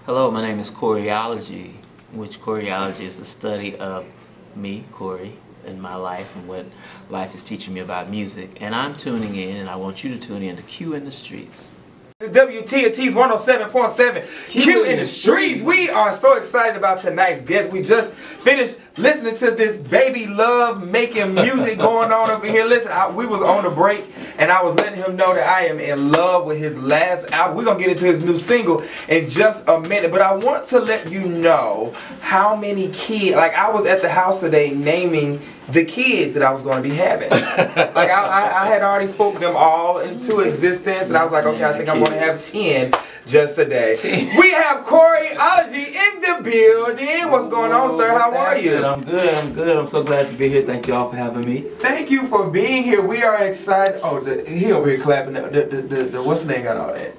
Hello, my name is Coriology, which Coriology is the study of me, Corey, and my life and what life is teaching me about music. And I'm tuning in, and I want you to tune in to Q in the Streets. It's WTAT's 107.7 Q in the Streets. We are so excited about tonight's guest. We just finished listening to this baby love making music going on over here. Listen, we was on a break and I was letting him know that I am in love with his last album. We're going to get into his new single in just a minute, but I want to let you know how many kids, like I was at the house today naming the kids that I was going to be having. Like I had already spoke them all into existence, and I was like, okay, I think I'm going to have 10 just today. We have Coriology in the building. What's going on, sir? How are you? I'm good. I'm good. I'm so glad to be here. Thank you all for having me. Thank you for being here. We are excited. Oh, he over here clapping. The what's the name got all that?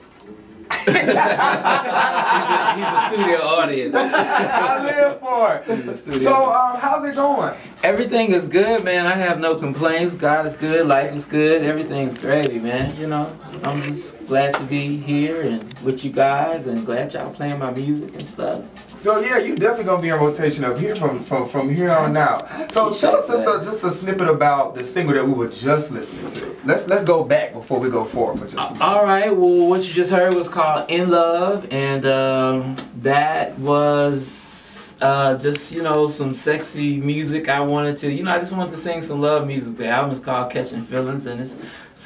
He's a studio audience. I live for it. So, how's it going? Everything is good, man. I have no complaints. God is good. Life is good. Everything's gravy, man. You know, I'm just glad to be here and with you guys, and glad y'all playing my music and stuff. So yeah, you definitely gonna be in rotation up here from here on out. So tell us just a snippet about the single that we were just listening to. Let's go back before we go forward for just a minute. All right. Well, what you just heard was called "In Love," and that was just, you know, some sexy music. I wanted to, you know, I just wanted to sing some love music. The album is called "Catching Feelings," and it's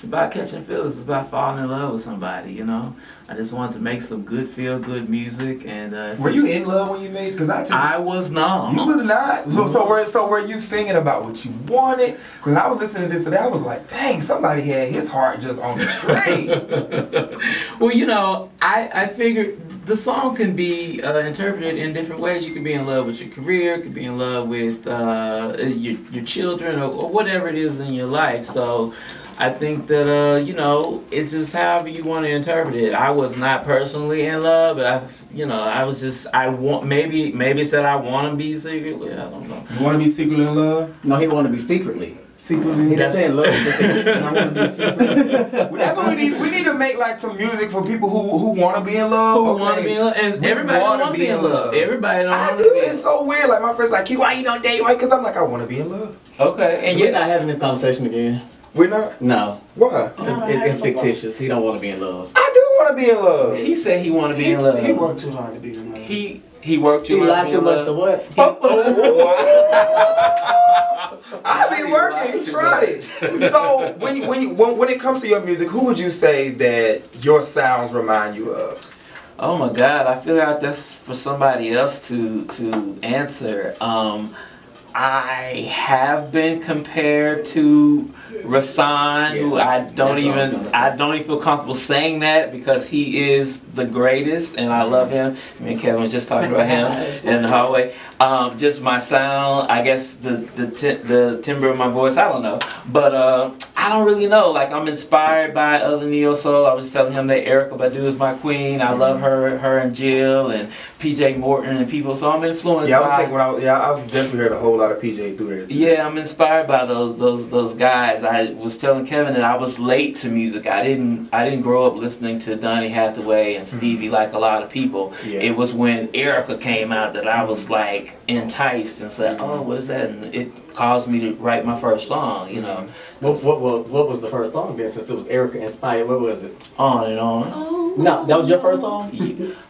about catching feelings. It's about falling in love with somebody, you know. I just wanted to make some good, feel-good music. And were you in love when you made it? Because I was not. You was not? So were you singing about what you wanted? Because I was listening to this today, I was like, dang, somebody had his heart just on the string. Well, you know, I figured the song can be interpreted in different ways. You could be in love with your career, you could be in love with your children, or whatever it is in your life. So I think that, you know, it's just however you want to interpret it. I was not personally in love, but maybe it's that I want to be secretly. I don't know. You want to be secretly in love? No, he want to be secretly. Secretly? He didn't say love. I want to be secretly. Well, that's what we need. We need to make like some music for people who want to be in love. Who want to be in love. And everybody don't want to be in love. Everybody don't want to be in love. It's so weird. Like my friends like, why you don't date? Right? Because I'm like, I want to be in love. Okay. And we're not having this conversation again. We're not? No. Why? It's fictitious. He don't want to be in love. I do want to be in love. He said he want to be in love. He worked too hard to be in love. He worked too hard. He lied too much to what? I be working. He tried it. So when it comes to your music, who would you say that your sounds remind you of? Oh my God, I feel like that's for somebody else to answer. I have been compared to Rasan, who I don't even feel comfortable saying that, because he is the greatest and I love him. Me and Kevin was just talking about him in the hallway. Just my sound, I guess the timbre of my voice, I don't know. But I don't really know. Like, I'm inspired by other neo soul. I was just telling him that Erykah Badu is my queen. I love her and Jill and PJ Morton and people. So I'm influenced. Yeah, I was thinking I was definitely heard a whole lot of PJ through there too. Yeah, I'm inspired by those guys. I was telling Kevin that I was late to music. I didn't grow up listening to Donny Hathaway and Stevie like a lot of people. Yeah. It was when Erykah came out that I was like enticed and said, oh, what is that? And it caused me to write my first song, you know. What was the first song then, since it was Erykah inspired? What was it? On and On. No, that was your first song?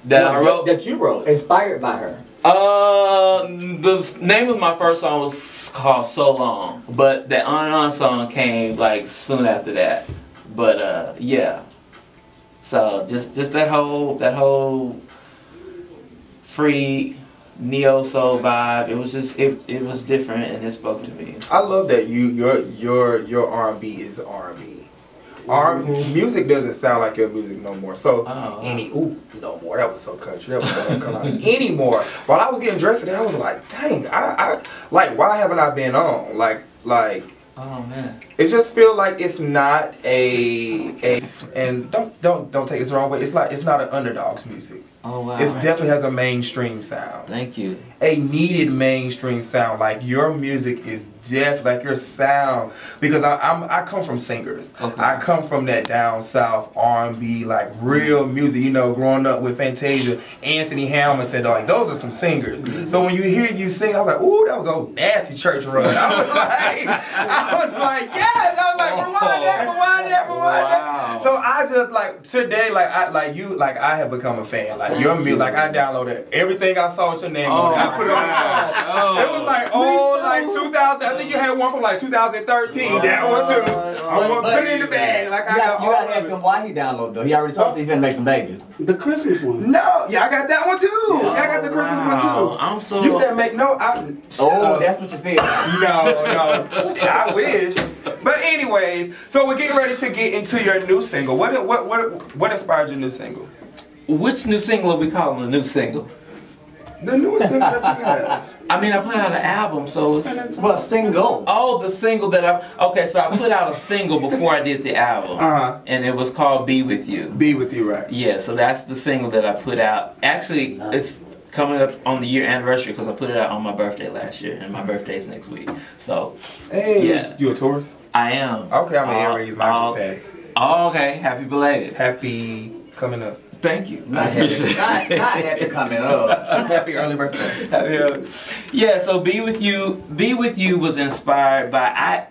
That you wrote, inspired by her. The name of my first song was called So Long, but the On and On song came like soon after that. But yeah. So just that whole free neo soul vibe. It was just it was different, and it spoke to me. I love that your R&B is R&B. Music doesn't sound like your music no more. So no more. That was so country. That was so come out anymore. While I was getting dressed today, I was like, dang, I like, why haven't I been on? Like. Oh man. It just feel like it's not and don't take this the wrong way. It's not an underdog's music. Oh wow. It definitely has a mainstream sound. Thank you. A needed mainstream sound. Like, your music is like your sound, because I come from singers. Okay. I come from that down south R&B, like real music. You know, growing up with Fantasia, Anthony Hamilton, like those are some singers. So when you hear you sing, I was like, ooh, that was old nasty church run. I was like, yes. I was like, rewind that. Wow. So I just like today, like I have become a fan. Like your music, like I downloaded everything I saw with your name on it. I put it on the phone. It was like like 2000. I think you had one from like 2013. That one too. I'm gonna put it in the bag. Like I got you gotta ask him why he downloaded though. He already told you he's gonna make some babies. The Christmas one. No, yeah, I got that one too. Yeah, I got the Christmas one too. I'm so. You said make no. That's what you said. No. I wish. But anyways, so we're getting ready to get into your new single. What inspired your new single? Which new single are we calling a new single? The newest single that you have. I mean, I put out an album, so it's... Well, single. Oh, the single that okay, so I put out a single before I did the album. And it was called Be With You. Be With You, right. Yeah, so that's the single that I put out. Actually, it's coming up on the year anniversary because I put it out on my birthday last year, and my birthday's next week. So, hey, yeah. You a Taurus? I am. Okay, I'm an Aries. Mine just passed. Oh, okay. Happy belated. Happy coming up. Thank you. Not happy coming up. Happy early birthday. Happy early. Yeah, so Be With You was inspired by, I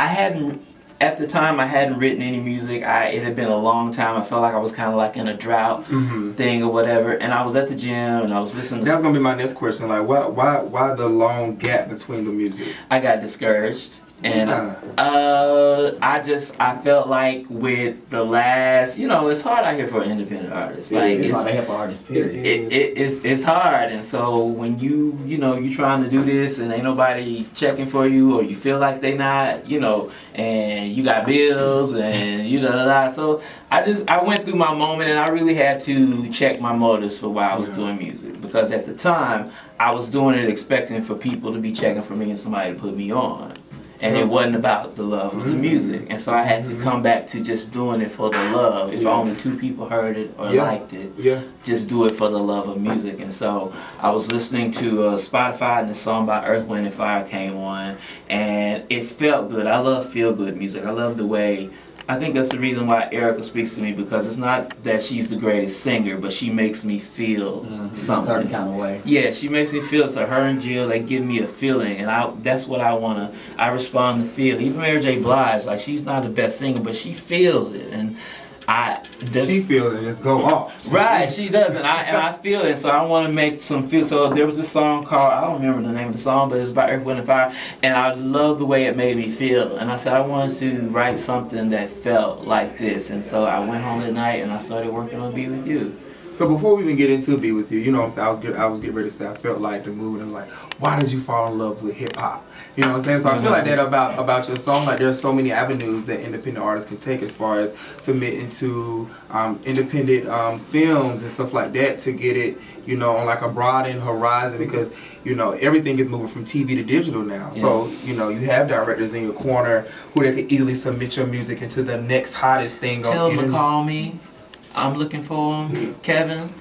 hadn't, at the time I hadn't written any music. It had been a long time. I felt like I was kind of like in a drought thing or whatever. And I was at the gym and I was listening to... That's going to be my next question. Like, why the long gap between the music? I got discouraged. And I felt like with the last, it's hard out here for an independent artist. Like it's hard to help artists, period. It's hard, and so when you trying to do this and ain't nobody checking for you, or you feel like they not, and you got bills and so I went through my moment, and I really had to check my motives for why I was doing music, because at the time I was doing it expecting for people to be checking for me and somebody to put me on. And it wasn't about the love of the music. And so I had to come back to just doing it for the love. If only 2 people heard it or liked it, just do it for the love of music. And so I was listening to Spotify, and the song by Earth, Wind & Fire came on. And it felt good. I love feel-good music. I love the way... I think that's the reason why Erica speaks to me, because it's not that she's the greatest singer, but she makes me feel something. Certain kind of way. Yeah, she makes me feel. So her and Jill, they give me a feeling, and that's what I wanna. I respond to feel. Even Mary J. Blige, like she's not the best singer, but she feels it, and she feels it. Just go off. Right, she does, and I feel it. So I want to make some feel. So there was this song called, I don't remember the name of the song, but it's by Earth, Wind & Fire, and I love the way it made me feel. And I said I wanted to write something that felt like this, and so I went home that night and I started working on Be With You. So before we even get into Be With You, what I'm saying, I was getting ready to say, I felt like the movie, and like, why did you fall in love with hip hop? You know what I'm saying? So I feel like that about your song. Like there's so many avenues that independent artists can take as far as submitting to independent films and stuff like that to get it, on like a broadened horizon, because everything is moving from TV to digital now. Yeah. So you have directors in your corner who they can easily submit your music into the next hottest thing. Tell them to call me. I'm looking for him, Kevin.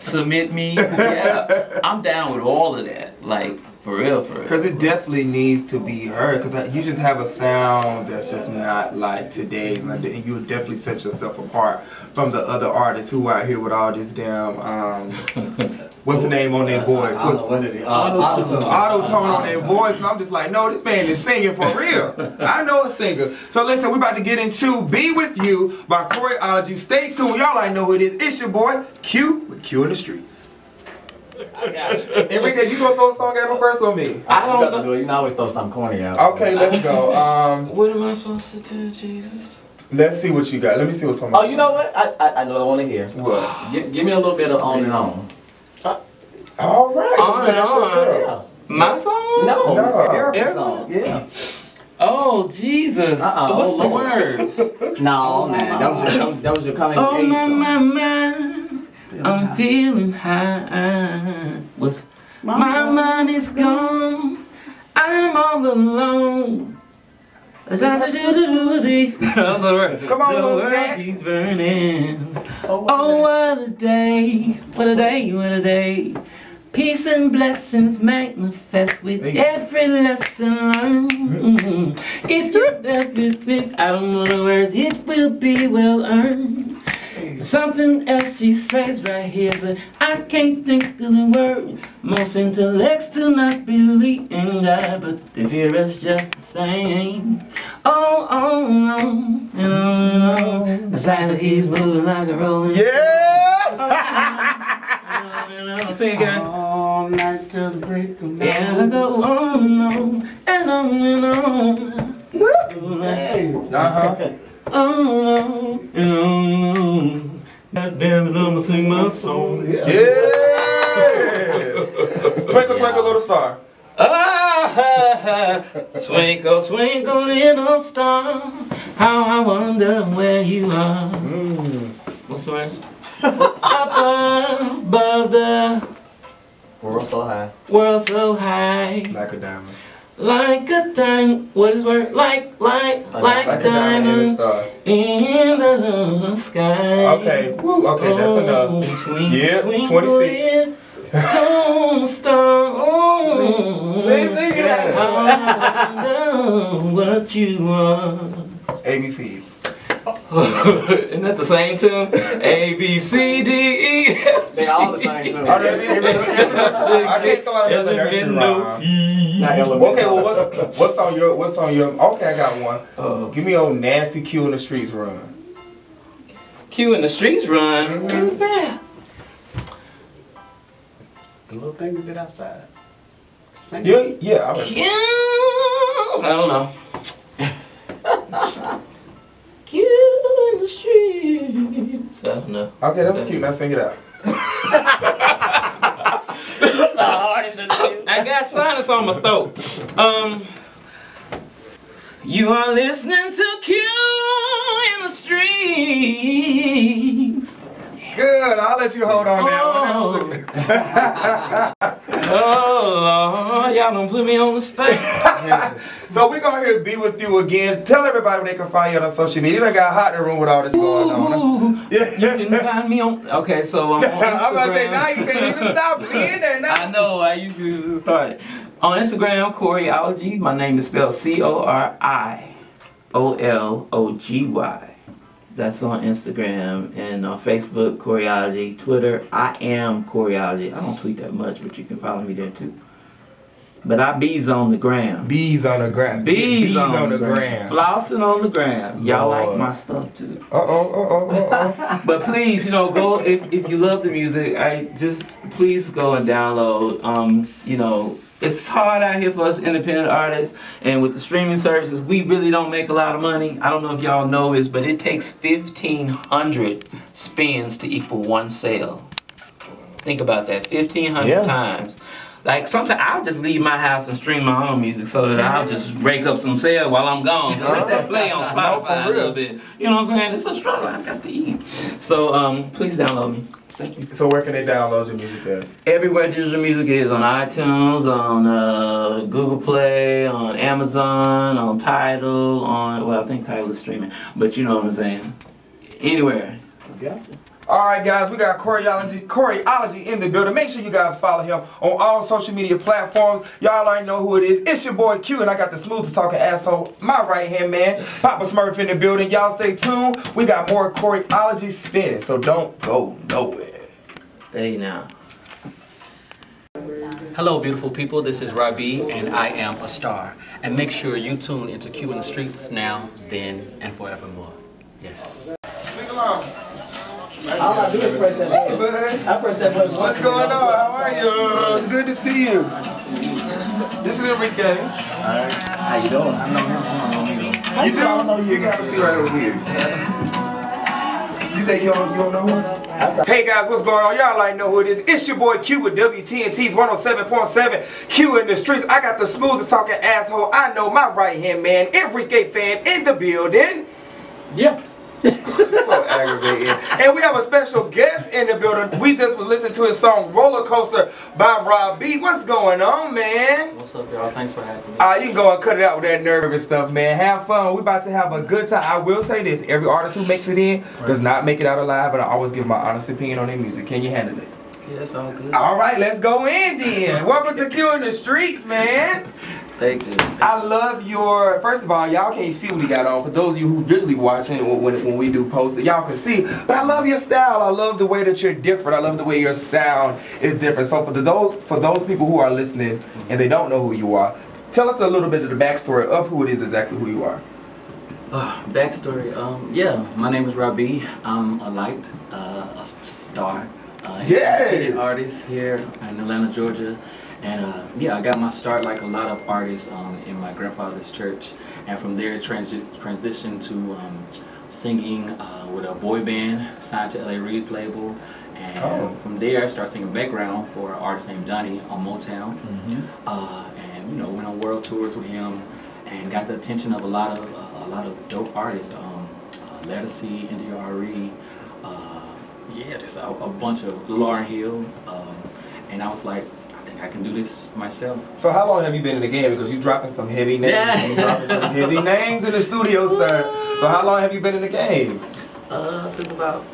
Submit me. Yeah, I'm down with all of that. Like, for real. Because it definitely needs to be heard. Because you just have a sound that's just not like today's. And you would definitely set yourself apart from the other artists who out here with all this damn, what's the name on their voice? Auto-tune on their voice. And I'm just like, no, this man is singing for real. I know a singer. So listen, we're about to get into Be With You by Coriology. Stay tuned. Y'all already know who it is. It's your boy, Q, with Q in the Streets. I got you. Enrique, you gonna throw a song at him first or me? I don't know. You can always throw something corny out. Okay, let's go. What am I supposed to do, Jesus? Let's see what you got. Let me see what's on my you know what? I know I want to hear. What? Give me a little bit of On and On. All right. On and On. Yeah. My song? No. Erica's song. Yeah. Oh, Jesus. What's the words? No, man. That was your coming of age song. My. I'm feeling high. My money's gone. I'm all alone. Come on, the world keeps burning. Oh, what a day. What a day. What a day. Peace and blessings manifest with every lesson learned. If you ever think I don't know the words, it will be well earned. Something else she says right here, but I can't think of the word. Most intellects do not believe in God, but they fear us just the same. Oh, oh, no, and on and on. The side that he's moving like a rolling. Sing again. All night till the break of dawn. Yeah, I go on and on and on and on. Hey. On and on. God damn it, I'ma sing my song. Yeah. Twinkle, twinkle, little star. Ah, twinkle, twinkle, little star, how I wonder where you are. What's the rest? Up above the World so high. world so high. Like a diamond. Like a diamond. What is word? Like a diamond in the sky. Okay. Woo. Okay, that's enough. Yeah. 26. Don't stop. I wonder what you are. ABCs. Isn't that the same tune? A, B, C, D, E, F, G. They all the same too. I can't throw out another nursery rhyme. Okay, well, what's on your? Okay, I got one. Give me old nasty Q in the streets run. Q in the streets run. What is that? The little thing you did outside. Sing Yeah. Q. I don't know. Q in the streets. I don't know. Okay, that was cute. Now sing it out. I got sinus on my throat. You are listening to Q in the streets. Good. I'll let you hold on now. Oh, Lord, y'all don't put me on the spot. So we're gonna here be with you again. Tell everybody where they can find you on social media. You done got hot in the room with all this going on. Yeah. You can find me on. Okay, so I'm on Instagram. I'm about to say now you can't even stop me in there now. I know. I used to start it on Instagram. Coriology. My name is spelled Coriology. That's on Instagram, and on Facebook, Coriology. Twitter, I am Coriology. I don't tweet that much, but you can follow me there too. But I bees on the gram. Bees on the gram. Bees on the gram. Flossing on the gram. Y'all like my stuff too. But please, you know, go if you love the music. Please go and download. You know, it's hard out here for us independent artists, and with the streaming services, we really don't make a lot of money. I don't know if y'all know this, but it takes 1,500 spins to equal one sale. Think about that, 1,500 times. Like sometimes I'll just leave my house and stream my own music so that I'll just rake up some sales while I'm gone. So let that play on Spotify a little bit. You know what I'm saying? It's a struggle. I got to eat. So please download me. Thank you. So where can they download your music at? Everywhere digital music is, on iTunes, on Google Play, on Amazon, on Tidal, well, I think Tidal is streaming, but you know what I'm saying. Anywhere. Gotcha. Alright guys, we got Coriology in the building. Make sure you guys follow him on all social media platforms. Y'all already know who it is. It's your boy Q, and I got the smoothest talking asshole, my right hand man, Papa Smurf in the building. Y'all stay tuned. We got more Coriology spinning, so don't go nowhere. Stay now. Hello beautiful people, this is Rahbi and I am a star. And make sure you tune into Q in the Streets now, then, and forevermore. Yes. Sing along. All I do is press that button. Hey, I press that button. what's going on? How are you? It's good to see you. This is Enrique. How you doing? I know him. You do? I don't know you. You gotta see right over here. You say you don't know who? Hey guys, what's going on? Y'all already know who it is. It's your boy Q with WTNT's 107.7. Q in the streets. I got the smoothest talking asshole. I know, my right hand man, Enrique fan in the building. Yeah. So aggravating. And we have a special guest in the building. We just was listening to his song Roller Coaster by Rahbi. What's going on, man? What's up, y'all? Thanks for having me. You can go and cut it out with that nervous stuff, man. Have fun. We about to have a good time. I will say this. Every artist who makes it in does not make it out alive, but I always give my honest opinion on their music. Can you handle it? Yeah, it's all good. All right, let's go in then. Welcome to Q in the Streets, man. Thank you. I love your, first of all, y'all can't see what he got on. For those of you who visually watching when we do post it, y'all can see. But I love your style. I love the way that you're different. I love the way your sound is different. So for those people who are listening and they don't know who you are, tell us a little bit of the backstory of who it is exactly who you are. Backstory, yeah, my name is Rahbi. I'm a light, a star, independent artist here in Atlanta, Georgia. And yeah, I got my start like a lot of artists in my grandfather's church, and from there transitioned to singing with a boy band signed to L.A. Reid's label, and from there I started singing background for an artist named Donnie on Motown, and you know, went on world tours with him, and got the attention of a lot of dope artists, Lettucey, NDRE, yeah, just a bunch of Lauryn Hill, and I was like, I can do this myself. So how long have you been in the game? Because you're dropping some heavy names. Yeah. You're dropping some heavy names in the studio, sir. So how long have you been in the game? Since about,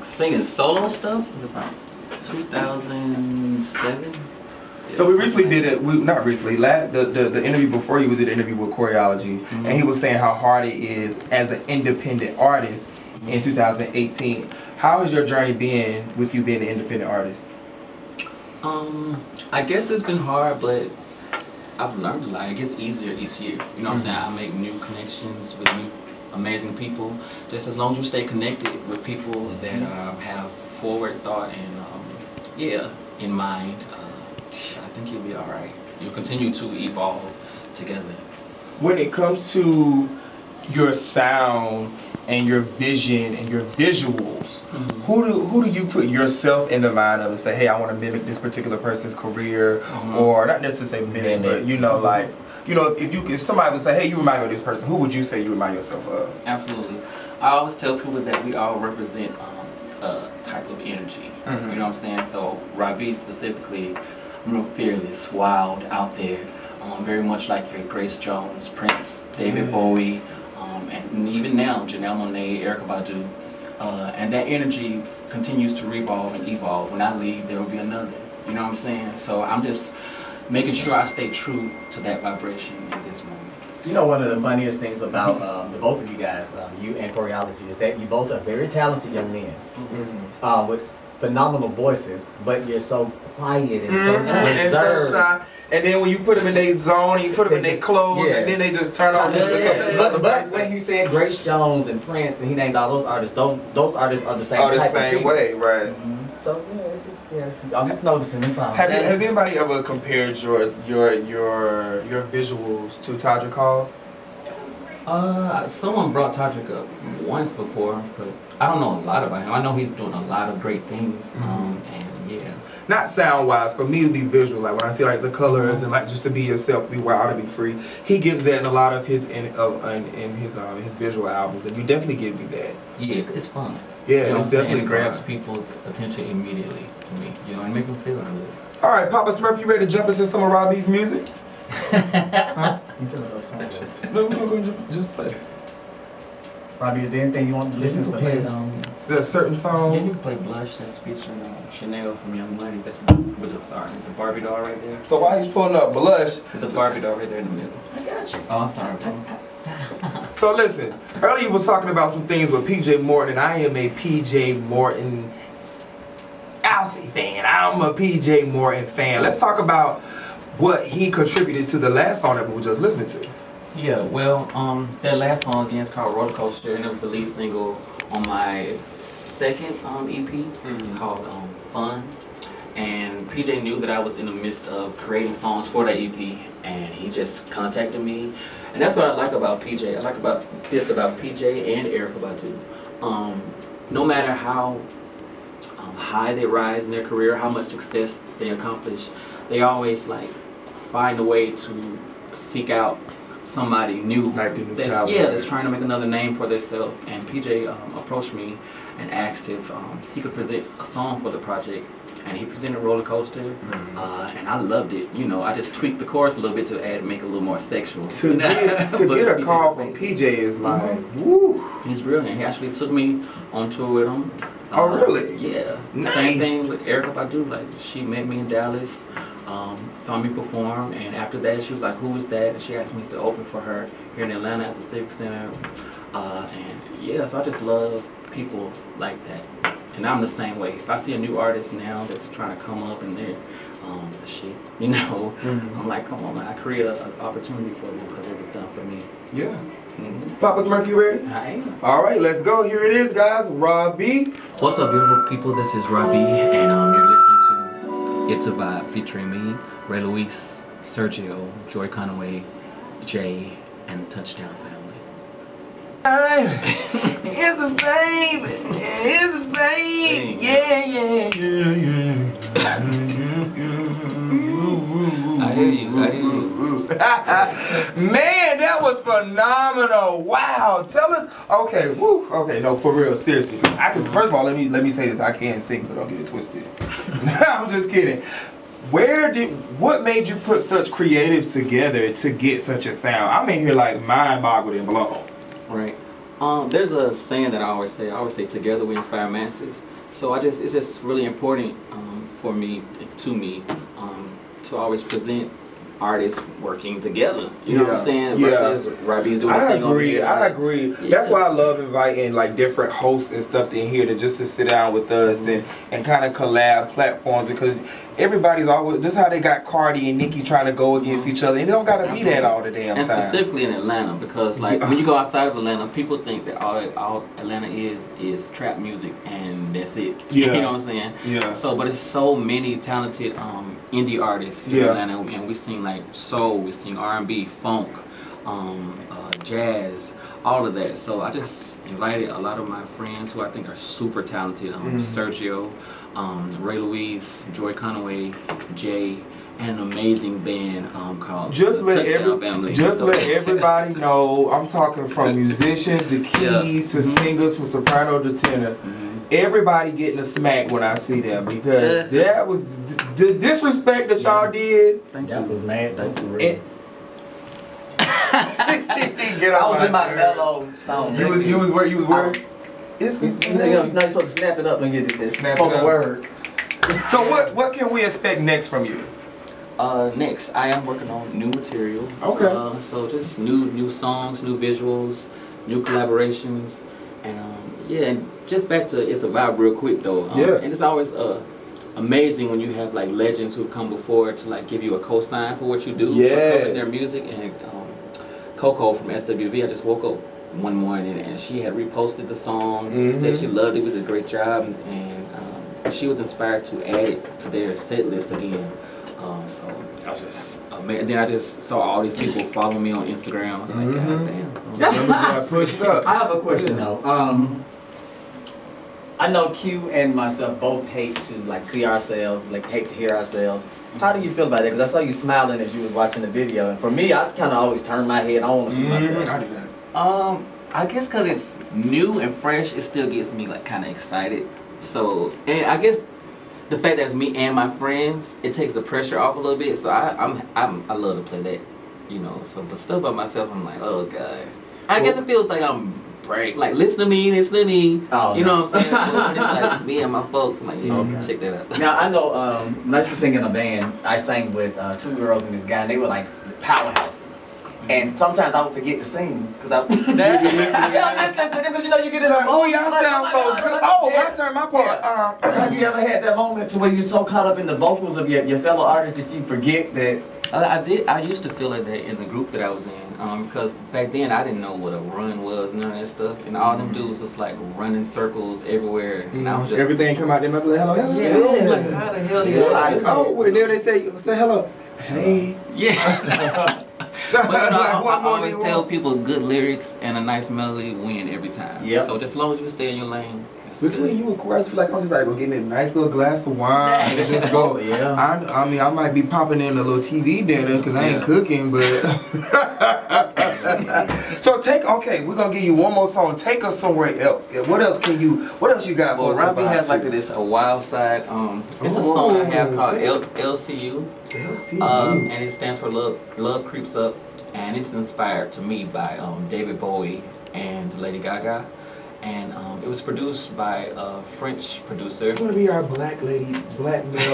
singing solo stuff, since about 2007. So we recently did it, not recently, the interview before you, we did an interview with Coriology, and he was saying how hard it is as an independent artist in 2018. How has your journey been with you being an independent artist? I guess it's been hard, but I've learned a lot. It gets easier each year. You know what I'm saying? I make new connections with new amazing people. Just as long as you stay connected with people that have forward thought and yeah, in mind, I think you'll be all right. You'll continue to evolve together. When it comes to your sound and your vision and your visuals, who do you put yourself in the mind of and say, hey, I want to mimic this particular person's career, or not necessarily mimic, but you know, like, you know, if somebody would say, hey, you remind me of this person, who would you say you remind yourself of? Absolutely. I always tell people that we all represent a type of energy. You know what I'm saying? So Rahbi specifically, I'm real fearless, wild, out there, very much like your Grace Jones, Prince, David Bowie, and even now, Janelle Monáe, Erykah Badu, and that energy continues to revolve and evolve. When I leave, there will be another. You know what I'm saying? So I'm just making sure I stay true to that vibration in this moment. You know, one of the funniest things about the both of you guys, you and Coriology, is that you both are very talented young men with phenomenal voices, but you're so quiet and so reserved. So shy. And then when you put them in their zone, and you put them in their clothes, and then they just turn on. But when he said Grace Jones and Prince, and he named all those artists, those artists are the same type the same of way, right? So yeah, it's just I'm just noticing this time. Has anybody ever compared your visuals to Todrick Hall? Someone brought Todrick up once before, but I don't know a lot about him. I know he's doing a lot of great things, and yeah. Not sound wise, for me to be visual, like when I see like the colors and like just to be yourself, be wild, to be free. He gives that in a lot of his his visual albums, and you definitely give me that. Yeah, it's fun. Yeah, you know it's definitely it grabs people's attention immediately to me, you know, and makes them feel good. All right, Papa Smurf, you ready to jump into some of Rahbi's music? Huh? You tell me those songs. No, we're not going to just play. Rahbi, is there anything you want to listen to? Is there a certain song? Yeah, you can play Blush, that's featuring Chanel from Young Money. That's with the Barbie doll right there. So while he's pulling up Blush, with the Barbie doll right there in the middle. I got you. Oh, I'm sorry, bro. So listen, earlier you was talking about some things with PJ Morton, and I am a PJ Morton, I'll say fan. I'm a PJ Morton fan. Let's talk about what he contributed to the last song that we were just listening to. Yeah, well, that last song again is called Roller Coaster, and it was the lead single on my second EP called Fun. And PJ knew that I was in the midst of creating songs for that EP, and he just contacted me. And that's what I like about PJ. I like about PJ and Erykah Badu. No matter how high they rise in their career, how much success they accomplish, they always like find a way to seek out somebody new, that's trying to make another name for themselves. And PJ approached me and asked if he could present a song for the project, and he presented Roller Coaster, and I loved it. You know, I just tweaked the chorus a little bit to make it a little more sexual. To get a call from PJ is like, woo. He's brilliant. He actually took me on tour with him. Oh, really? Yeah. Nice. Same thing with Erica Badu. Like, she met me in Dallas, saw me perform, and after that, she was like, "Who is that?" And she asked me to open for her here in Atlanta at the Civic Center. And yeah, so I just love people like that. And I'm the same way. If I see a new artist now that's trying to come up and they're the shit, you know, I'm like, come on, man, I create an opportunity for them because it was done for me. Yeah. Papa Smurf, you ready? I am. All right, let's go. Here it is, guys. Rahbi. What's up, beautiful people? This is Rahbi, and you're listening to It's a Vibe featuring me, Ray Luis, Sergio, Joy Conaway, Jay, and the Touchdown family. It's a baby. It's a baby. Yeah, yeah, yeah, yeah. I hear you. I hear you. Man, that was phenomenal. Wow. Tell us. Okay. Woo. Okay. No, for real. Seriously. I can. First of all, let me say this. I can't sing, so don't get it twisted. I'm just kidding. What made you put such creatives together to get such a sound? I'm in here like mind boggled and blown. Right. There's a saying that I always say, together we inspire masses. So it's just really important for me, to always present artists working together. You know what I'm saying? Versus Rahbi's doing his thing over here. I agree. Yeah. That's why I love inviting like different hosts and stuff in here to sit down with us and kind of collab platforms, because everybody's always, this is how they got Cardi and Nicki trying to go against each other, and it don't gotta be that all the damn time. And specifically in Atlanta, because like when you go outside of Atlanta, people think that all Atlanta is trap music and that's it. Yeah. You know what I'm saying? Yeah. So, but it's so many talented indie artists in Atlanta, and we sing like soul, we sing R&B, funk, jazz, all of that. So I just invited a lot of my friends who I think are super talented, Sergio, Ray Luis, Joy Conaway, Jay, and an amazing band called Touchdown Family. Just let everybody know, I'm talking from musicians to keys to singers, from soprano to tenor. Everybody getting a smack when I see them, because that was the disrespect that y'all did. Thank you. That was mad. Thank you. I was in my mellow song. You was where? You was where? You're not supposed to snap it up and get this spoken word. So what can we expect next from you? Next, I am working on new material. Okay. So just new songs, new visuals, new collaborations, and and just back to It's a Vibe real quick though. And it's always amazing when you have like legends who've come before to like give you a cosign for what you do, for covering their music. And Coco from SWV, I just woke up one morning and she had reposted the song, said she loved it, we did a great job, and she was inspired to add it to their set list again. So I was just amazed. Then I just saw all these people follow me on Instagram. I was like, God damn. Push it up. I have a question though. I know Q and myself both hate to like see ourselves, like hate to hear ourselves. How do you feel about that? Because I saw you smiling as you was watching the video, and for me, I kind of always turn my head. I don't want to see myself. I do that. I guess because it's new and fresh, it still gets me like kind of excited. So, and I guess the fact that it's me and my friends, it takes the pressure off a little bit. So I love to play that, you know. So, but stuff by myself, I'm like, oh god. I guess it feels like I'm like listen to me. Oh, you know what I'm saying? But it's like me and my folks. I'm like, check that out. Now I know when I used to sing in a band, I sang with two girls and this guy, and they were like powerhouses. And sometimes I would forget to sing because I listen to them because you know you get in the oh y'all sound so good. Oh, my turn, my part. Have you ever had that moment to where you're so caught up in the vocals of your fellow artists that you forget that? I used to feel like that in the group that I was in, because back then I didn't know what a run was, none of that stuff, and all them dudes was like running circles everywhere, and I was just everything come out there, like hello, hello. Yeah, I was like, how the hell do you like? Oh, wait, there they say hello, hey. Yeah. But you know, I always tell people good lyrics and a nice melody win every time. Yeah. So just as long as you stay in your lane. Between you and Corey, I just feel like I'm just about to go get me a nice little glass of wine and just go. I mean, I might be popping in a little TV dinner because I ain't cooking, but. So we're gonna give you one more song. Take us somewhere else. What else you got for us? Well, Rahbi has like this a wild side. It's a song I have called LCU. LCU. And it stands for Love Creeps Up, and it's inspired to me by David Bowie and Lady Gaga. and it was produced by a French producer. You're gonna be our black male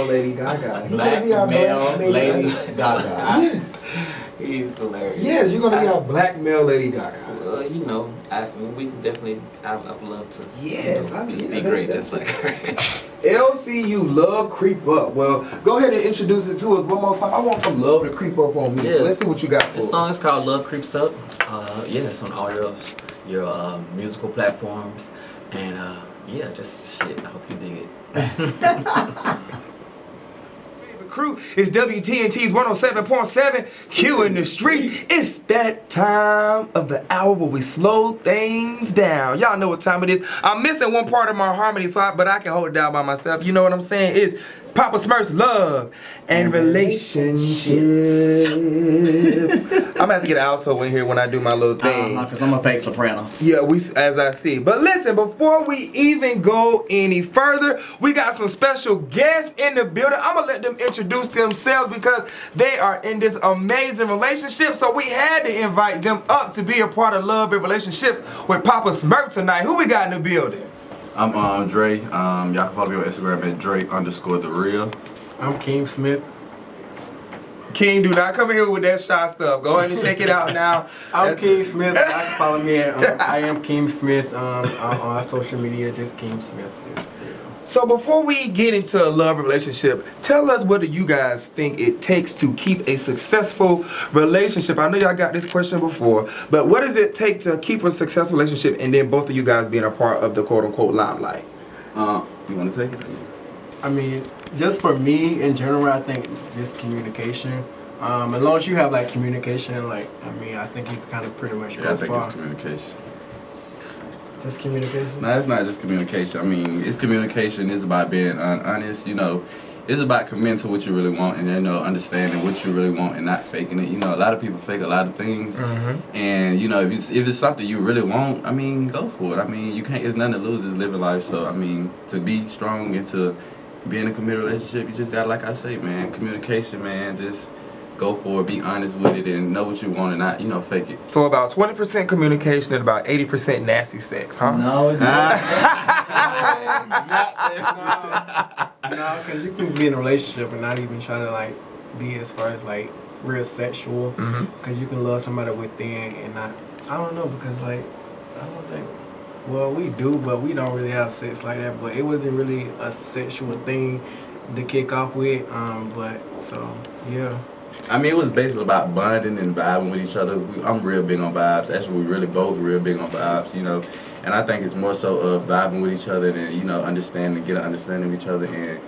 Lady Gaga. He's Black gonna be our male black Lady Gaga. Yes. He's hilarious. Yes, you're gonna be our black male Lady Gaga. Well, you know, we can definitely. I'd love to. Yes, you know, I mean, just be yeah, great, that's just like her. LCU, Love Creep Up. Well, go ahead and introduce it to us one more time. I want some love to creep up on me. Yeah. So let's see what you got for The us. song is called Love Creeps Up. Yeah, it's on all your musical platforms. And yeah, just shit, I hope you dig it. Crew is WTNT's 107.7 Q in the streets. It's that time of the hour where we slow things down. Y'all know what time it is. I'm missing one part of my harmony, but I can hold it down by myself. You know what I'm saying? It's Papa Smurf's love and relationships. I'm gonna have to get an alto in here when I do my little thing. Because I'm a fake soprano. Yeah, as I see. But listen, before we even go any further, we got some special guests in the building. I'm gonna let them introduce themselves because they are in this amazing relationship. So we had to invite them up to be a part of Love and Relationships with Papa Smurf tonight. Who we got in the building? I'm Dre. Y'all can follow me on Instagram at Dre_the_real. I'm Keam Smith. King, do not come in here with that shot stuff. Go ahead and shake it out now. I'm Keam Smith. Y'all can follow me at I am Keam Smith on social media. Just Keam Smith. So before we get into a love relationship, tell us what do you guys think it takes to keep a successful relationship? I know y'all got this question before, but what does it take to keep a successful relationship and then both of you guys being a part of the quote-unquote limelight? You want to take it? I mean, just for me in general, I think it's just communication. As long as you have like communication, like I think you can kind of pretty much go I think far. it's communication. Just communication? No, it's not just communication. I mean, it's communication. It's about being honest. You know, it's about committing to what you really want and understanding what you really want and not faking it. You know, a lot of people fake a lot of things. And you know, if it's something you really want, I mean, go for it. I mean, you can't. There's nothing to lose. It's living life. So I mean, to be strong and to be in a committed relationship, you just got, like I say, man, communication, man. Just go for it, be honest with it, and know what you want and not, fake it. So about 20% communication and about 80% nasty sex, huh? No, it's not. No, because you can be in a relationship and not even try to like be as far as like real sexual. Because you can love somebody within and not, I don't know, because like, I don't think, well, we do, but we don't really have sex like that. But it wasn't really a sexual thing to kick off with. But so, yeah. I mean, it was basically about bonding and vibing with each other. I'm real big on vibes. Actually, we really both real big on vibes, And I think it's more so of vibing with each other than, get an understanding of each other. And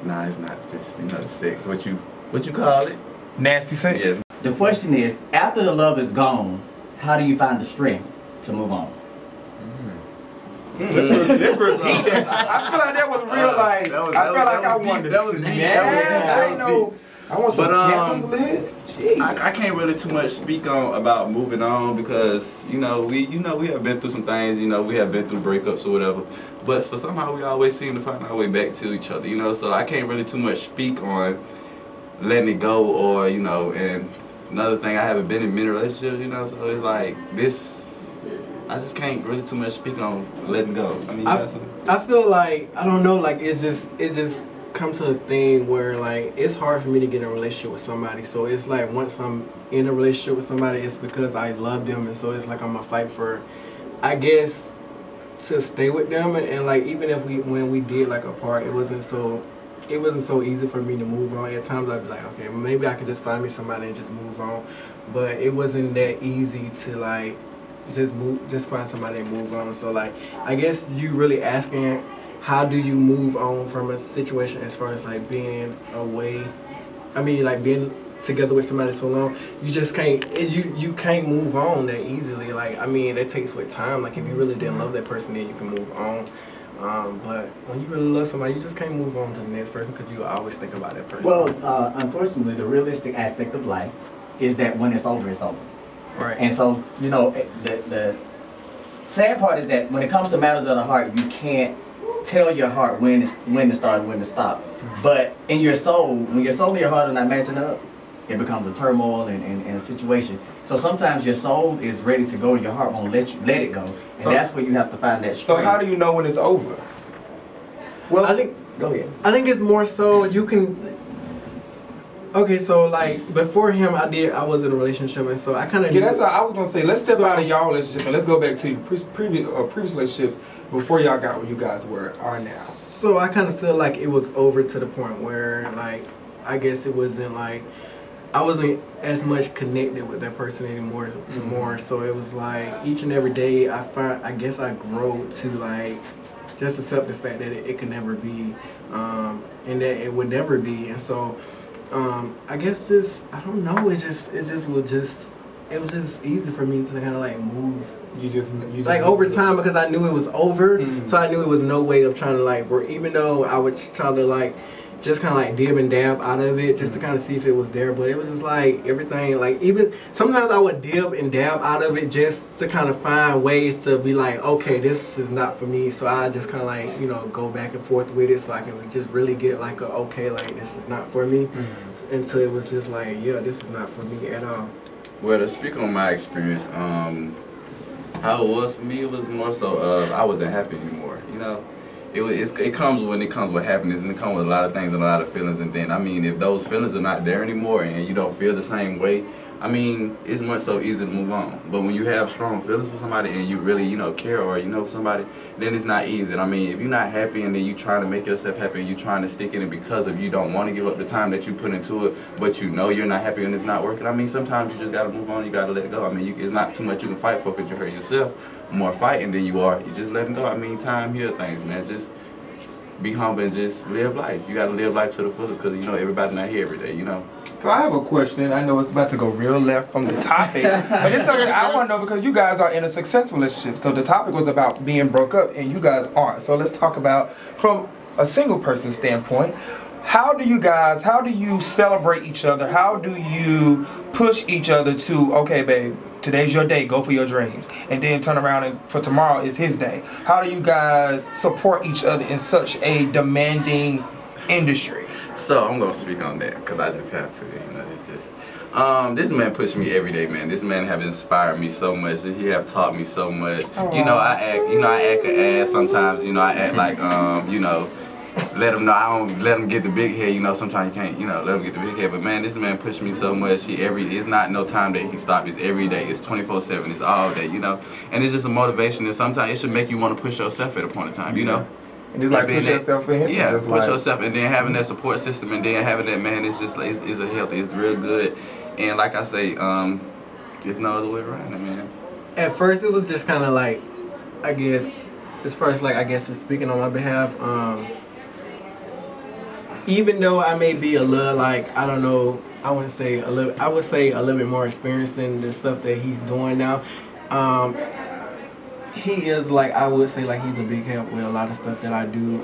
nah, it's not just, sex. What you call it? Nasty sex? Yeah. The question is, after the love is gone, how do you find the strength to move on? This was deep. I feel like that was real. Like I wanted to. That was deep. I want some campus lid. Jesus. I can't really too much speak about moving on because we have been through some things. We have been through breakups or whatever. But for somehow we always seem to find our way back to each other. So I can't really too much speak on letting it go or And another thing, I haven't been in many relationships. So it's like this. I just can't really too much speak on letting go. I mean, I feel like, I don't know, like it just comes to a thing where like it's hard for me to get in a relationship with somebody. So it's like once I'm in a relationship with somebody, it's because I love them, and so it's like I'm gonna fight for, I guess, to stay with them. And like even if when we did like apart, it wasn't so easy for me to move on. At times I'd be like, okay, maybe I could just find me somebody and just move on. But it wasn't that easy to like just find somebody and move on. So like I guess you really asking, how do you move on from a situation as far as like being away? I mean, like being together with somebody so long, you just can't. You can't move on that easily. Like I mean, it takes with time. Like if you really didn't love that person, then you can move on. But when you really love somebody, you just can't move on to the next person because you always think about that person. Well, unfortunately, the realistic aspect of life is that when it's over, it's over. Right. And so the sad part is that when it comes to matters of the heart, you can't tell your heart when to start and when to stop. But in your soul, when your soul and your heart are not matching up, it becomes a turmoil and a situation. So sometimes your soul is ready to go and your heart won't let it go. And that's where you have to find that strength. So how do you know when it's over? Well, I think, go ahead. I think it's more so you can. Okay, so like before him, I was in a relationship, and so I kind of. Yeah, that's what I was gonna say. Let's step out of y'all relationship and let's go back to your previous relationships before y'all got where you guys are now. So I kind of feel like it was over to the point where, like, I guess it wasn't like I wasn't as much connected with that person anymore. So it was like each and every day I guess I grow to like just accept the fact that it could never be, and that it would never be, and so. I guess just I don't know. It was just easy for me to kind of like move. You just like over time because I knew it was over. So I knew it was no way of trying to like work. Even though I would try to like just kind of like dib and dab out of it just to kind of see if it was there. But it was just like everything. Like even sometimes I would dib and dab out of it just to kind of find ways to be like, okay, this is not for me. So I just kind of like, you know, go back and forth with it so I can just really get like a, okay, like this is not for me. Until it was just like, yeah, this is not for me at all. Well, to speak on my experience, how it was for me, it was more so I wasn't happy anymore, you know. It comes with happiness, and it comes with a lot of things and a lot of feelings. And then, I mean, if those feelings are not there anymore and you don't feel the same way, I mean, it's much so easy to move on. But when you have strong feelings for somebody and you really, you know, care or you know somebody, then it's not easy. And I mean, if you're not happy and then you trying to make yourself happy and you trying to stick in it because of you don't want to give up the time that you put into it, but you know you're not happy and it's not working, I mean, sometimes you just got to move on, you got to let it go. I mean, it's not too much you can fight for because you hurt yourself more fighting than you are. You just letting go. I mean, time heals things, man. Just be humble and just live life. You got to live life to the fullest because, you know, everybody's not here every day, you know. So I have a question. I know it's about to go real left from the topic, but it's something I want to know because you guys are in a successful relationship. So the topic was about being broke up and you guys aren't. So let's talk about from a single person standpoint. How do you celebrate each other? How do you push each other to, okay, babe, today's your day, go for your dreams. And then turn around and for tomorrow is his day. How do you guys support each other in such a demanding industry? So I'm gonna speak on that because I just have to, you know, it's just this man pushed me every day, man. This man have inspired me so much. He have taught me so much. You know, I act an ass sometimes, you know, I act like you know, let him know I don't let him get the big head, you know, sometimes you can't, you know, let him get the big head. But man, this man pushed me so much. It's not no time that he stops, it's every day, it's 24/7, it's all day, you know. And it's just a motivation, and sometimes it should make you want to push yourself at a point in time, you know. And just like push yourself in. Yeah, just push yourself, and then having that support system, and then having that, man, it's just like it's a healthy, it's real good. And like I say, there's no other way around it, man. At first, it was just kind of like, I guess, as far as like, I guess, speaking on my behalf, even though I may be a little like, I don't know, I would say a little bit more experienced in the stuff that he's doing now. He is like, I would say like he's a big help with a lot of stuff that I do,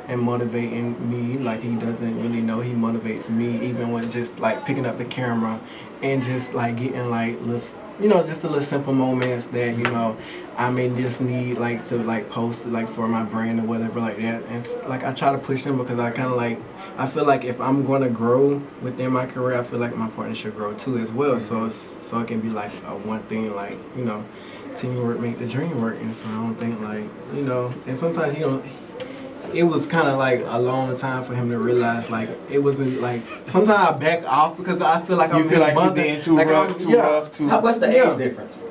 and motivating me. Like he doesn't really know, he motivates me even with just like picking up the camera and just like getting like little, you know, just the little simple moments that, you know, I may just need like to like post like for my brand or whatever like that. And like I try to push them because I kind of like, I feel like if I'm going to grow within my career, I feel like my partner should grow too as well. So it can be like a one thing, like, you know, teamwork make the dream work. And so I don't think like, you know, and sometimes, you know, it was kind of like a long time for him to realize like it wasn't like, sometimes I back off because I feel like I'm being too like rough, too rough, too. What's the age difference?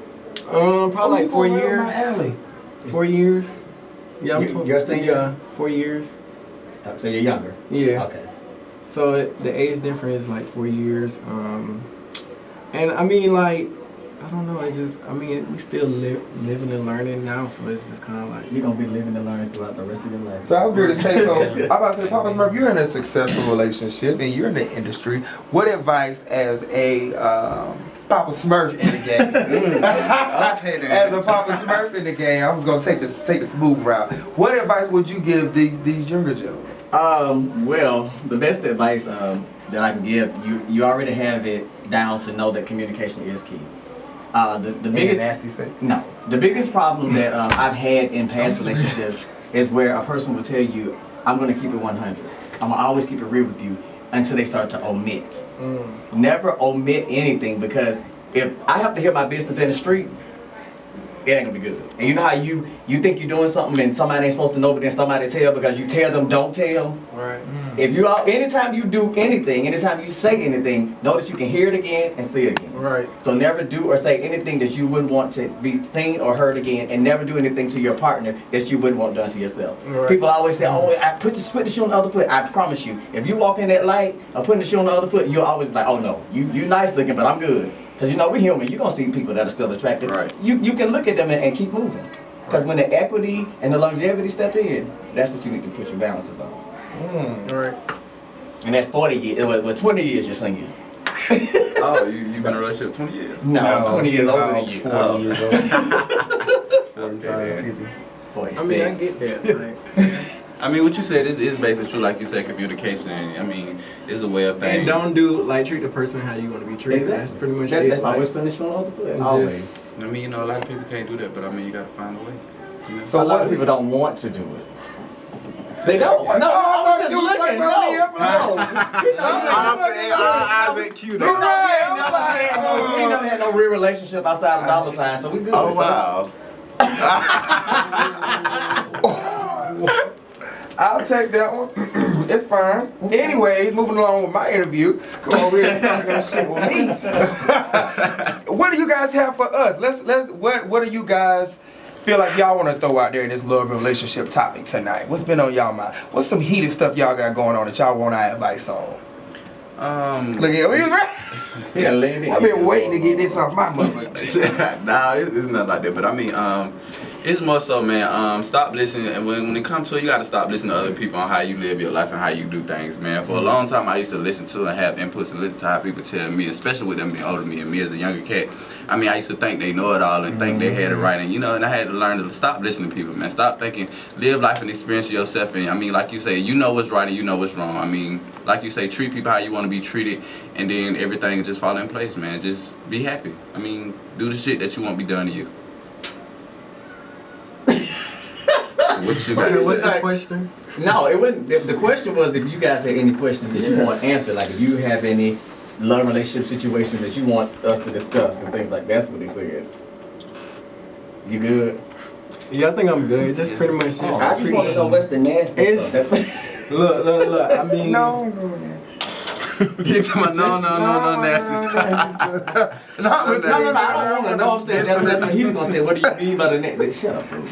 Probably like 4 years. 4 years. Yeah, you're still yeah, 4 years. So you're younger. Yeah. Okay. So the age difference is like 4 years. And I mean, like, I don't know. It's just, I mean, we still living and learning now, so it's just kind of like you're gonna be living and learning throughout the rest of your life. So I was going to say, so I'm about to say, Papa Smurf, you're in a successful relationship and you're in the industry. What advice as a Papa Smurf in the game? Okay, then. As a Papa Smurf in the game, I was gonna take the smooth route. What advice would you give these younger gentlemen? Well, the best advice that I can give, you already have it down to know that communication is key. The biggest nasty sex. No, the biggest problem that I've had in past relationships is where a person will tell you, "I'm gonna keep it 100. I'm gonna always keep it real with you," until they start to omit. Never omit anything, because if I have to hear my business in the streets, it ain't gonna be good. And you know how you think you're doing something and somebody ain't supposed to know, but then somebody tell because you tell them don't tell. Right. If you anytime you do anything, anytime you say anything, notice you can hear it again and see it again. Right. So never do or say anything that you wouldn't want to be seen or heard again, and never do anything to your partner that you wouldn't want done to yourself. Right. People always say, "Oh, I put the shoe on the other foot." I promise you, if you walk in that light or putting the shoe on the other foot, you'll always be like, "Oh no, you nice looking, but I'm good." Because you know we're human. You're gonna see people that are still attractive. Right. You can look at them and keep moving. Because when the equity and the longevity step in, that's what you need to put your balances on. Right. And that's 40 years. It was 20 years you're singing. Oh, you've been in a relationship 20 years? No, I'm 20 years older than you. 40 years old. 45, 50. 46. I mean, I get that. Like, I mean, what you said is basically true. Like you said, communication. I mean, is a way of thing. and don't treat the person how you want to be treated. Exactly. That's pretty much That's it. always putting the shoe on the other foot. Just- Always. I mean, you know, a lot of people can't do that, but I mean, you gotta find a way. You know? So a lot of people don't want to do it. They don't. No, Oh, I I'm thought just you was looking. like about me up No. We never had no real relationship outside of dollar signs, so we good. Oh wow. I'll take that one. It's fine. Anyways, moving along with my interview. Come over here and start gonna shit with me. What do you guys have for us? What do you guys feel like y'all want to throw out there in this love and relationship topic tonight? What's been on y'all mind? What's some heated stuff y'all got going on that y'all want our advice on? Look at me. I've been waiting to get this off my mother. Nah, it's nothing like that. But I mean, it's more so, man. Stop listening, and when it comes to it, you gotta stop listening to other people on how you live your life and how you do things, man. For a long time, I used to listen to and have inputs and listen to how people tell me, especially with them being older than me and me as a younger cat. I mean, I used to think they know it all and think they had it right, and you know, and I had to learn to stop listening to people, man. Stop thinking, live life and experience yourself. And I mean, like you say, you know what's right and you know what's wrong. I mean, like you say, treat people how you want to be treated, and then everything will just fall in place, man. Just be happy. I mean, do the shit that you want to be done to you. What you got to What's say? that question? No, it wasn't. The question was if you guys had any questions that you want answered, like if you have any love relationship situations that you want us to discuss and things like that. That's what he said. You good? Yeah, I think I'm good. Just pretty much just. I just want to know what's the nasty stuff. Look. I mean, No. You talking about no, nasty stuff. No, I don't want to know. I'm saying that's what he was gonna say. What do you mean by the nasty? Shut up, fool.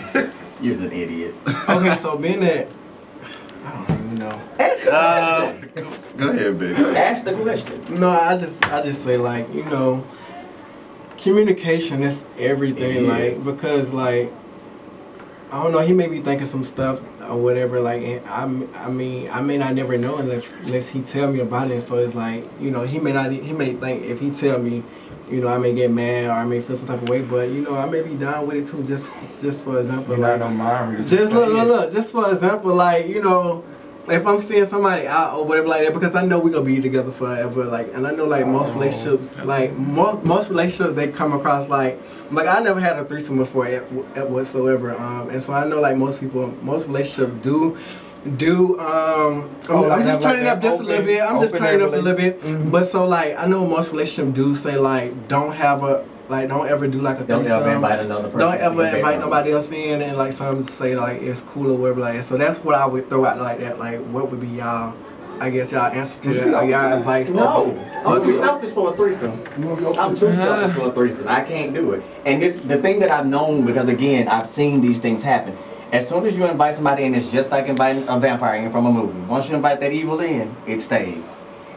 You're an idiot. Okay, so being that, I don't even know. Ask the question. Go ahead, baby. Ask the question. No, I just say like, you know, communication is everything. It Like is. because like, I don't know, he may be thinking some stuff or whatever. Like, and I mean, I may not never know unless he tell me about it. So it's like, you know, he may think if he tell me, you know, I may get mad or I may feel some type of way, but you know, I may be down with it too. Just for example, You like, don't mind reading. just look. Just for example, like, you know, if I'm seeing somebody out or whatever like that, because I know we're gonna be together forever, like, and I know like most relationships, like most relationships, they come across like I never had a threesome before whatsoever, and so I know like most relationships do. I'm just turning it up just a little bit. I'm just turning it up a little bit. But so like I know most relationships do say like don't ever do like a threesome. Don't ever invite another person. Don't ever to your invite bedroom. nobody else in, and like some say like it's cool or whatever like that. So that's what I would throw out like that. Like what would be y'all? I guess y'all answer to that. Like y'all advice. No, I'm too selfish for a threesome. I'm too selfish for a threesome. I can't do it. And the thing that I've known, because again, I've seen these things happen. As soon as you invite somebody in, it's just like inviting a vampire in from a movie. Once you invite that evil in, it stays.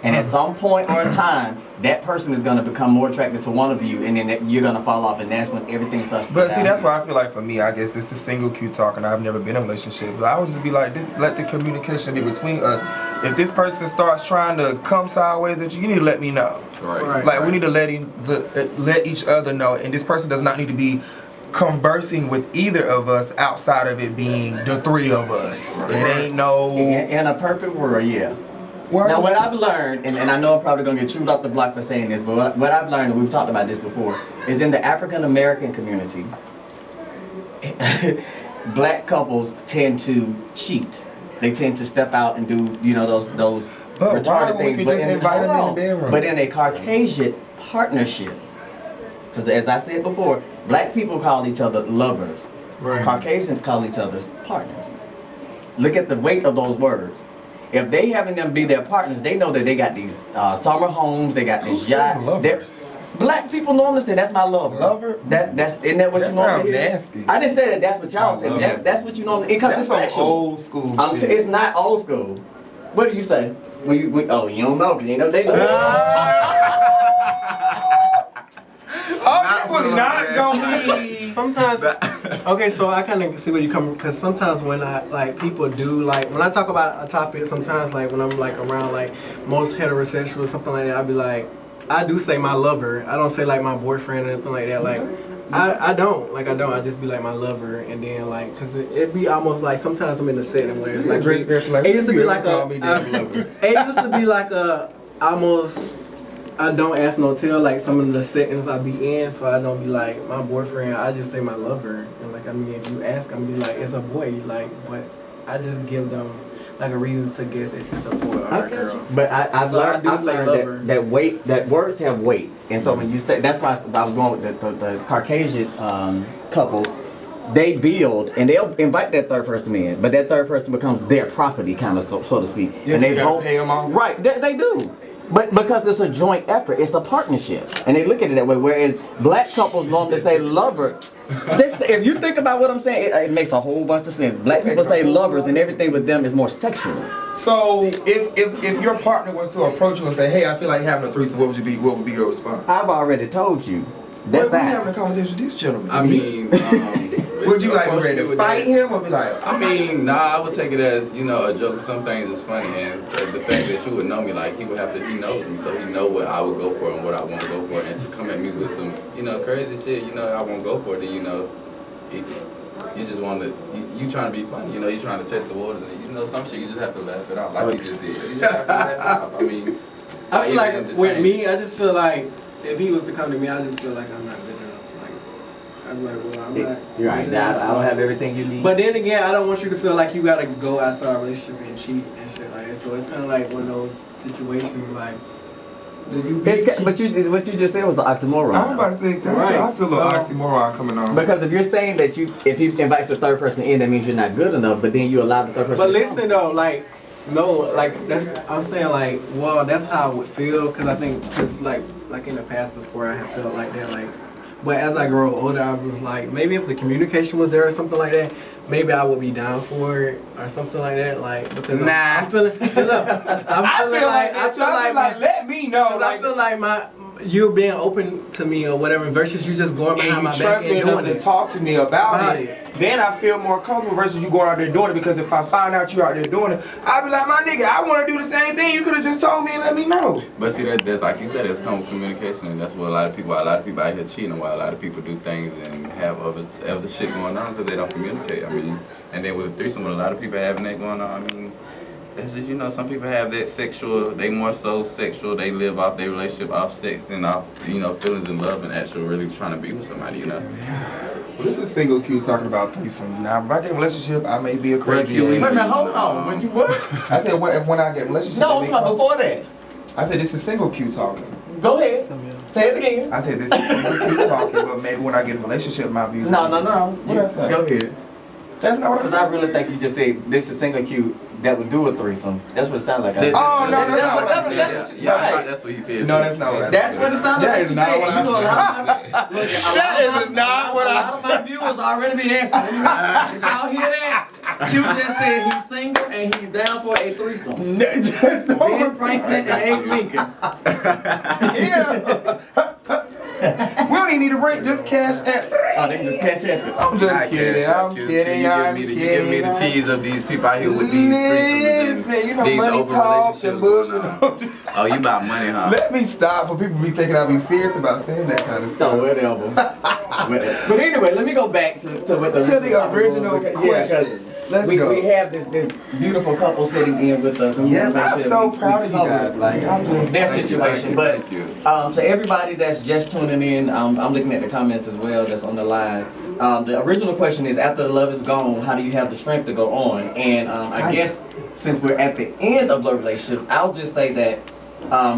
And at some point or time, that person is going to become more attracted to one of you, and then you're going to fall off, and that's when everything starts to But go see, down. that's why I feel like for me, I guess this is single Q talking. I've never been in a relationship. But I would just be like, let the communication be between us. If this person starts trying to come sideways at you, you need to let me know. Right. Like we need to let each other know. And this person does not need to be conversing with either of us outside of it being the three of us. It ain't no. In a perfect world, yeah. Now, what I've learned, and I know I'm probably going to get chewed off the block for saying this, but what I've learned, and we've talked about this before, is in the African American community, black couples tend to cheat. They tend to step out and do, you know, those But why retarded would we things. just But in, invite them in the hold on. bedroom? But in a Caucasian partnership, because as I said before, black people call each other lovers. Right. Caucasians call each other partners. Look at the weight of those words. If they having them be their partners, they know that they got these summer homes, they got Who these says yachts. lovers? Black people normally say that's my lover. Lover? Isn't that what That you normally sound hear? nasty. I didn't say that. That's what y'all say. love That's what you normally because That's it's some sexual. old school shit. It's not old school. What do you say? Oh, you don't know because you ain't no dating. Oh, this was not gonna be. Sometimes, okay, so I kind of see where you come because sometimes when I like people do like when I talk about a topic, sometimes like when I'm like around like most heterosexual or something like that, I be like, I do say my lover. I don't say like my boyfriend or anything like that. Like, I don't. I just be like my lover, and then like, cause it be almost like sometimes I'm in a setting where it's like, it used to be like it used to be like a almost. I don't ask no tell like some of the settings I be in, so I don't be like my boyfriend. I just say my lover, and like I mean, if you ask, I'm be like it's a boy, like, but I just give them like a reason to guess if it's a boy or a girl. But I've learned lover. that weight, that words have weight, and so when you say that's why I was going with the Caucasian couples. They build and they'll invite that third person in, but that third person becomes their property, kind of so to speak. Yeah, and they you gotta both pay them off. Right, they do. But because it's a joint effort, it's a partnership, and they look at it that way. Whereas black couples normally say lover. If you think about what I'm saying, it makes a whole bunch of sense. Black people say lovers, and everything with them is more sexual. So if your partner was to approach you and say, "Hey, I feel like having a threesome," what would be your response? I've already told you. That's We're that. having a conversation with these gentlemen. I mean, would you like be ready to fight him or be like? I mean, nah, I would take it as, you know, a joke. Some things is funny, and the fact that you would know me, like, he knows me, so he know what I would go for and what I won't go for, and to come at me with some, you know, crazy shit, you know, I won't go for it, then, you know, you just want to, you trying to be funny, you know, you trying to test the waters, and, you know, some shit, you just have to laugh it off, like he just did. You just have to laugh it off. I mean, I feel like entertain. with me, I just feel like if he was to come to me, I just feel like I'm not good enough. Like I'm like, well, I'm not. You're right. Now I don't have everything you need. But then again, I don't want you to feel like you gotta go outside a relationship and cheat and shit like that. So it's kind of like one of those situations like. But what you just said was the oxymoron. I'm about to say, Right. I feel a oxymoron coming on. Because if you're saying that if he invites the third person in, that means you're not good enough. But then you allow the third person. But to come. listen though, like. No, like I'm saying like, well, that's how I would feel, cause I think, cause like in the past before I have felt like that, like, but as I grow older, I was like, maybe if the communication was there or something like that, maybe I would be down for it or something like that, like because I'm feeling, I feel like let me know, I feel like you being open to me or whatever versus you just going behind my back trust me and enough doing to it. talk to me about it. Then I feel more comfortable versus you going out there doing it, because if I find out you out there doing it, I'll be like, my nigga, I want to do the same thing. You could have just told me and let me know. But see, that like you said, it's come with communication, and that's what a lot of people out here cheating, why a lot of people do things and have other shit going on because they don't communicate. I mean, and then with a threesome, with a lot of people having that going on, I mean, that's just, you know, some people have that sexual, they more so sexual, they live off their relationship off sex than off, you know, feelings and love and actually really trying to be with somebody, you know. Well, this is single Q talking about threesomes. Now, if I get a relationship, I may be a crazy Q, ass. Wait a minute, hold on. When you what? I said when I get a relationship. No, I'm talking before that. I said this is single Q talking. Go ahead. Say it again. I said this is single Q talking, but maybe when I get a relationship, my views. No. What did I say? Go ahead. That's not what I Because said. I really think you just said this is single Q that would do a threesome. That's what it sounds like. Oh, no, that's not what I said. That's what he said. No, that's not what I said. That's what it sounded That like. is you not said. what I You know, said. that is not what I said. A lot of my viewers already be asking. Did y'all hear that? Q just said he's single and he's down for a threesome. No, just Ben Franklin and Abe Lincoln. Yeah. We don't even need a break, just cash app. Oh, they just cash app it. I'm just kidding. I'm kidding. You give me the tease of these people out here with these threesomes Listen, you know, and these money open talks and relationships bullshit. going on. Oh, you about money, huh? Let me stop for people be thinking I'll be serious about saying that kind of stuff. No, whatever. But anyway, let me go back to what the original question. Let's go. We have this beautiful couple sitting in with us. And Yes, I'm so proud of you guys. Like, I'm just their situation. But to everybody that's just tuning in, I'm looking at the comments as well that's on the line. The original question is, after the love is gone, how do you have the strength to go on? And I guess since we're at the end of the relationship, I'll just say that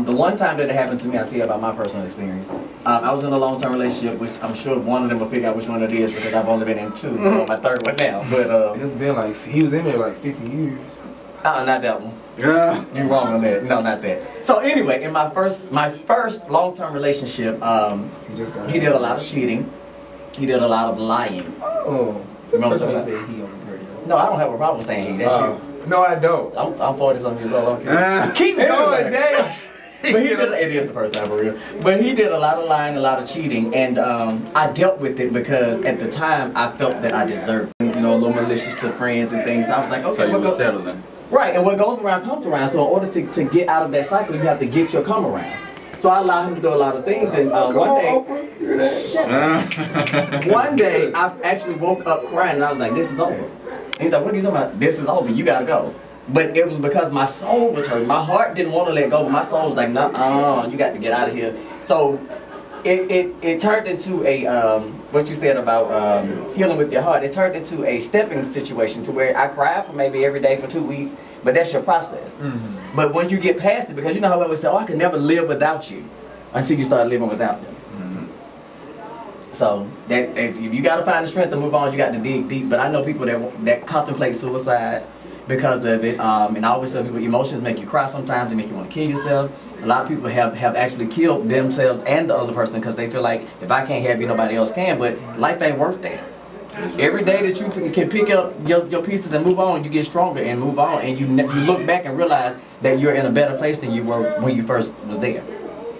the one time that it happened to me, I'll tell you about my personal experience. I was in a long-term relationship, which I'm sure one of them will figure out which one it is because I've only been in 2. I'm on my 3rd one now. But it's been like, he was in there like 50 years. Not that one. Yeah. You're wrong on that. No, not that. So anyway, in my first long-term relationship, he did a lot of cheating. He did a lot of lying. Oh. You know what I'm Say saying? he on the radio. No, I don't have a problem saying he. That's you. No, I don't. I'm 40-something years old. Okay. Keep going, Dave. But it is the first time for real. But he did a lot of lying, a lot of cheating, and I dealt with it because at the time I felt that I deserved it. You know, a little malicious to friends and things. So I was like, okay, So you were settling. Right, and what goes around comes around. So in order to get out of that cycle, you have to get your come around. So I allowed him to do a lot of things, and one day I actually woke up crying, and I was like, "This is over." And he's like, "What are you talking about? This is over. You gotta go." But it was because my soul was hurt. My heart didn't want to let go, but my soul was like, "No, you got to get out of here." So it turned into a what you said about healing with your heart. It turned into a stepping situation to where I cried for maybe every day for 2 weeks, but that's your process. But once you get past it, because you know how I always say, "Oh, I could never live without you," until you start living without them. So that if you got to find the strength to move on, you got to dig deep. But I know people that contemplate suicide because of it. And I always tell people, emotions make you cry sometimes. They make you want to kill yourself. A lot of people have actually killed themselves and the other person because they feel like, if I can't have you, nobody else can. But life ain't worth that. Every day that you can pick up your pieces and move on, you get stronger and move on. And you look back and realize that you're in a better place than you were when you first was there.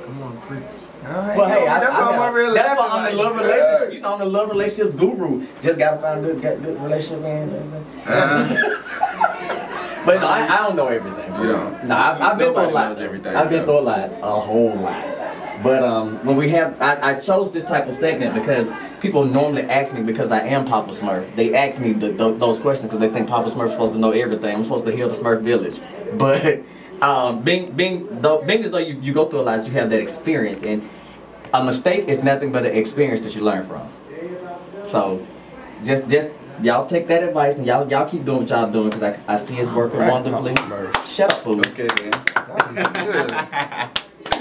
Come on, preach. Well, hey, that's why I'm the love relationship. You know, I'm the love relationship guru. Just gotta find a good relationship, man. But no, I don't know everything. You don't. No, I've been through a lot. Everything, I've been through a whole lot. But when we have, I chose this type of segment because people normally ask me because I am Papa Smurf. They ask me those questions because they think Papa Smurf's supposed to know everything. I'm supposed to heal the Smurf village. But being as though you go through a lot, you have that experience, and a mistake is nothing but an experience that you learn from. So just y'all take that advice and y'all keep doing what y'all doing because I see it's working wonderfully. Shut up, fool. Okay, man.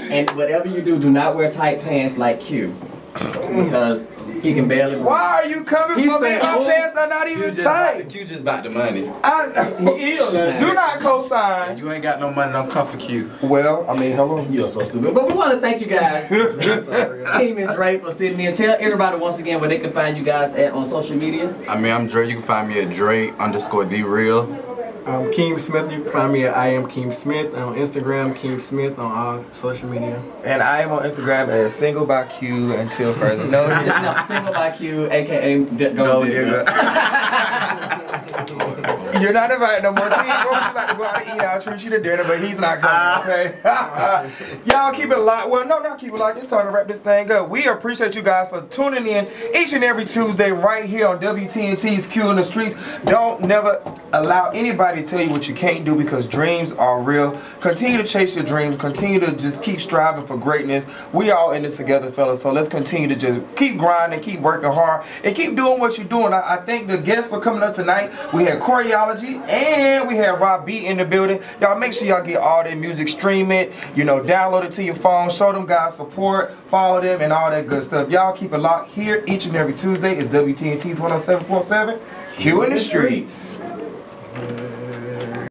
And whatever you do not wear tight pants like Q because he can barely breathe. Why are you coming for me? My pants are not even tight. You just about the money. Do not co-sign. You ain't got no money, don't come for Q. Well, I mean, hello. You're so stupid. But we want to thank you guys, Keam and Dre, for sitting in. Tell everybody once again where they can find you guys on social media. I mean, I'm Dre. You can find me at Dre_TheReal. Keam Smith, you can find me at I am Keam Smith on Instagram, Keam Smith on all social media. And I am on Instagram as Single by Q until further notice. Single by Q, aka Go Digger. You're not invited no more. Keem, what would you like to go out and eat? I'll treat you to dinner, but he's not coming, okay? Y'all keep it locked. Well, no, not keep it locked. It's time to wrap this thing up. We appreciate you guys for tuning in each and every Tuesday right here on WTNT's Q in the Streets. Don't never allow anybody to tell you what you can't do because dreams are real. Continue to chase your dreams. Continue to just keep striving for greatness. We all in this together, fellas. So let's continue to just keep grinding, keep working hard, and keep doing what you're doing. I thank the guests for coming up tonight. We had Coriology and we had Rahbi in the building. Y'all make sure y'all get all their music, stream it, you know, download it to your phone, show them guys support, follow them, and all that good stuff. Y'all keep it locked here each and every Tuesday. It's WTNT's 107.7 Q in the Streets.